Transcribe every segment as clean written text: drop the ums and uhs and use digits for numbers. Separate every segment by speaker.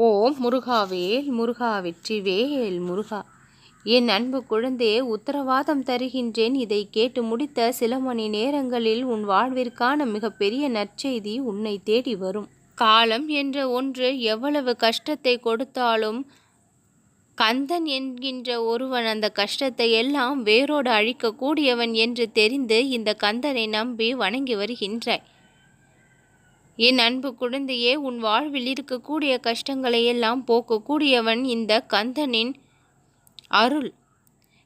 Speaker 1: ஓம் முருகாவேல் முருகா வெற்றிவேல் முருகா. என் அன்பு குழந்தையே, உத்தரவாதம் தருகின்றேன். இதை கேட்டு முடித்த சில மணி நேரங்களில் உன் வாழ்விற்கான மிகப்பெரிய நற்செய்தி உன்னை தேடி வரும். காலம் என்ற ஒன்று எவ்வளவு கஷ்டத்தை கொடுத்தாலும் கந்தன் என்கின்ற ஒருவன் அந்த கஷ்டத்தை எல்லாம் வேரோடு அழிக்கக்கூடியவன் என்று தெரிந்து இந்த கந்தனை நம்பி வணங்கி வருகின்றாய். என் அன்பு குழந்தையே, உன் வாழ்வில் இருக்கக்கூடிய கஷ்டங்களை எல்லாம் போக்கக்கூடியவன் இந்த கந்தனின் அருள்.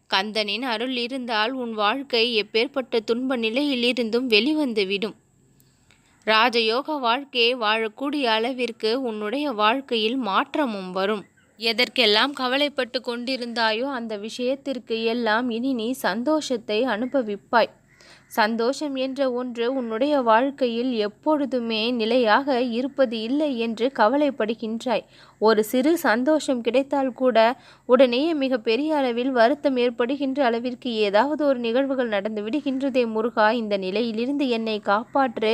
Speaker 1: கந்தனின் அருள் இருந்தால் உன் வாழ்க்கை எப்பேற்பட்ட துன்ப நிலையிலிருந்தும் வெளிவந்துவிடும். ராஜயோக வாழ்க்கையை வாழக்கூடிய அளவிற்கு உன்னுடைய வாழ்க்கையில் மாற்றமும் வரும். எதற்கெல்லாம் கவலைப்பட்டு கொண்டிருந்தாயோ அந்த விஷயத்திற்கு எல்லாம் இனி நீ சந்தோஷத்தை அனுபவிப்பாய். சந்தோஷம் என்ற ஒன்று உன்னுடைய வாழ்க்கையில் எப்பொழுதுமே நிலையாக இருப்பது இல்லை என்று கவலைப்படுகின்றாய். ஒரு சிறு சந்தோஷம் கிடைத்தால் கூட உடனே மிக பெரிய அளவில் வருத்தம் ஏற்படுகின்ற அளவிற்கு ஏதாவது ஒரு நிகழ்வுகள் நடந்து விடுகின்றதே. முருகா, இந்த நிலையிலிருந்து என்னை காப்பாற்று,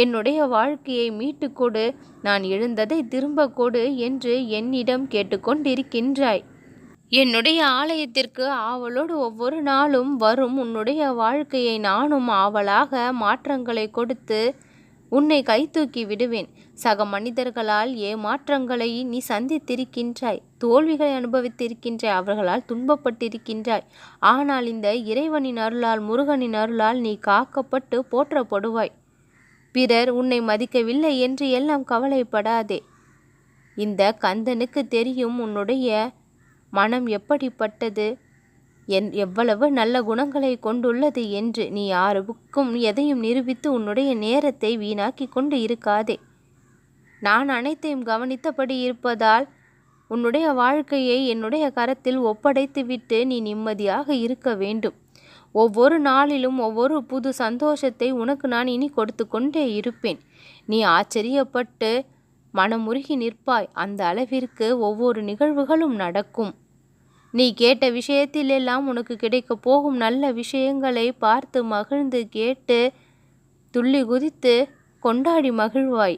Speaker 1: என்னுடைய வாழ்க்கையை மீட்டு கொடு, நான் எழுந்ததை திரும்ப கொடு என்று என்னிடம் கேட்டுக்கொண்டிருக்கின்றாய். என்னுடைய ஆலயத்திற்கு ஆவலோடு ஒவ்வொரு நாளும் வரும் உன்னுடைய வாழ்க்கையை நானும் ஆவலாக மாற்றங்களை கொடுத்து உன்னை கைதூக்கி விடுவேன். சக மனிதர்களால் ஏமாற்றங்களை நீ சந்தித்திருக்கின்றாய், தோல்விகளை அனுபவித்திருக்கின்றாய், அவர்களால் துன்பப்பட்டிருக்கின்றாய். ஆனால் இந்த இறைவனின் அருளால், முருகனின் அருளால் நீ காக்கப்பட்டு போற்றப்படுவாய். பிறர் உன்னை மதிக்கவில்லை என்று எல்லாம் கவலைப்படாதே. இந்த கந்தனுக்கு தெரியும் உன்னுடைய மனம் எப்படிப்பட்டது, எவ்வளவு நல்ல குணங்களை கொண்டுள்ளது என்று. நீ யாருக்கும் எதையும் நிரூபித்து உன்னுடைய நேரத்தை வீணாக்கி கொண்டு இருக்காதே. நான் அனைத்தையும் கவனித்தபடி இருப்பதால் உன்னுடைய வாழ்க்கையை என்னுடைய கரத்தில் ஒப்படைத்துவிட்டு நீ நிம்மதியாக இருக்க வேண்டும். ஒவ்வொரு நாளிலும் ஒவ்வொரு புது சந்தோஷத்தை உனக்கு நான் இனி கொடுத்து கொண்டே இருப்பேன். நீ ஆச்சரியப்பட்டு மனமுருகி நிற்பாய். அந்த அளவிற்கு ஒவ்வொரு நிகழ்வுகளும் நடக்கும். நீ கேட்ட விஷயத்திலெல்லாம் உனக்கு கிடைக்க போகும் நல்ல விஷயங்களை பார்த்து மகிழ்ந்து கேட்டு துள்ளி குதித்து கொண்டாடி மகிழ்வாய்.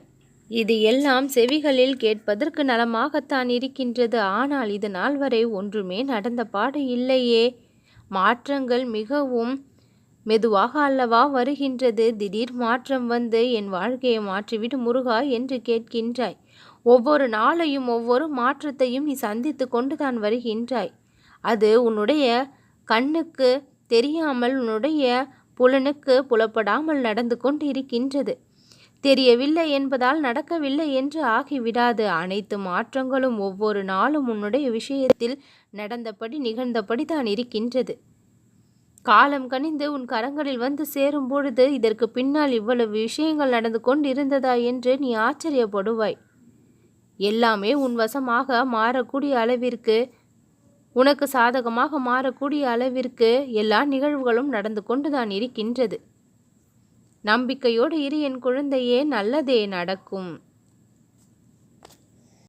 Speaker 1: இது எல்லாம் செவிகளில் கேட்பதற்கு நலமாகத்தான் இருக்கின்றது. ஆனால் இது நாள் வரை ஒன்றுமே நடந்த பாடு இல்லையே. மாற்றங்கள் மிகவும் மெதுவாக அல்லவா வருகின்றது. திடீர் மாற்றம் வந்து என் வாழ்க்கையை மாற்றிவிடு முருகா என்று கேட்கின்றாய். ஒவ்வொரு நாளையும் ஒவ்வொரு மாற்றத்தையும் நீ சந்தித்து கொண்டு தான் வருகின்றாய். அது உன்னுடைய கண்ணுக்கு தெரியாமல், உன்னுடைய புலனுக்கு புலப்படாமல் நடந்து கொண்டு இருக்கின்றது. தெரியவில்லை என்பதால் நடக்கவில்லை என்று ஆகிவிடாது. அனைத்து மாற்றங்களும் ஒவ்வொரு நாளும் உன்னுடைய விஷயத்தில் நடந்தபடி நிகழ்ந்தபடி தான் இருக்கின்றது. காலம் கனிந்து உன் கரங்களில் வந்து சேரும் பொழுது இதற்கு பின்னால் இவ்வளவு விஷயங்கள் நடந்து கொண்டிருந்ததா என்று நீ ஆச்சரியப்படுவாய். எல்லாமே உன் வசமாக மாறக்கூடிய அளவிற்கு, உனக்கு சாதகமாக மாறக்கூடிய அளவிற்கு எல்லா நிகழ்வுகளும் நடந்து கொண்டுதான் இருக்கின்றது. நம்பிக்கையோடு இரு என் குழந்தையே, நல்லதே நடக்கும்.